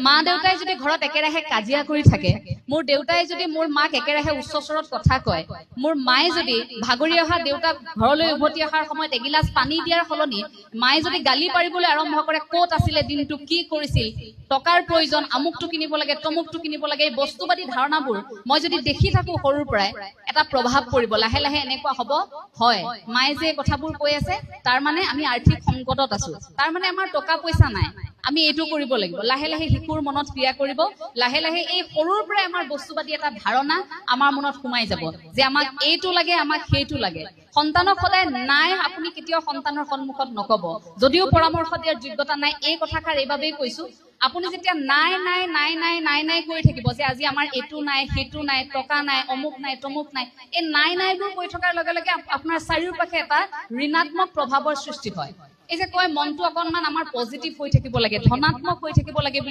মা দেউতাই যদি ঘৰত একেৰাহে কাজিয়া কৰি থাকে, মোৰ দেউতাই যদি মোৰ মাক একেৰাহে উচ্চ স্বৰত কথা কয়, মোৰ মায়ে যদি ভাগৰি অহা দেউতাক ঘৰলৈ উভতি অহাৰ সময়ত এগিলাচ পানী দিয়াৰ সলনি মায়ে যদি গালি পাৰিবলৈ আৰম্ভ কৰে, ক'ত আছিলে দিনটো, কি কৰিছিল, টকাৰ প্ৰয়োজন, আমুকটো কিনিব লাগে, তমুকটো কিনিব লাগে, এই বস্তুবাদী ধাৰণাবোৰ মই যদি দেখি থাকো সৰুৰ পৰাই, এটা প্ৰভাৱ পৰিব। লাহে লাহে এনেকুৱা হ'ব, হয় মায়ে যে কথাবোৰ কৈ আছে তাৰ মানে আমি আৰ্থিক সংকটত আছো, তাৰ মানে আমাৰ টকা পইচা নাই, আমি এইটো কৰিব লাগিব। লাহে লাহে শিশুৰ মনত ক্ৰিয়া কৰিব, লাহে লাহে এই সৰুৰ পৰাই আমাৰ বস্তুবাদী এটা ধাৰণা আমাৰ মনত সোমাই যাব যে আমাক এইটো লাগে, আমাক সেইটো লাগে। সন্তানক সদায় নাই আপুনি কেতিয়াও সন্তানৰ সন্মুখত নকব, যদিও পৰামৰ্শ দিয়াৰ যোগ্যতা নাই। এই কথাষাৰ এইবাবেই কৈছো, আপুনি যেতিয়া নাই নাই নাই নাই নাই নাই কৈ থাকিব যে আজি আমাৰ এইটো নাই, সেইটো নাই, টকা নাই, অমুক নাই, তমুক নাই, এই নাই নাইবোৰ কৈ থকাৰ লগে লগে আপোনাৰ চাৰিওপাশে এটা ঋণাত্মক প্ৰভাৱৰ সৃষ্টি হয়। এই যে কয় মনটো অকণমান আমাৰ পজিটিভ হৈ থাকিব লাগে, ধনাত্মক হৈ থাকিব লাগে বুলি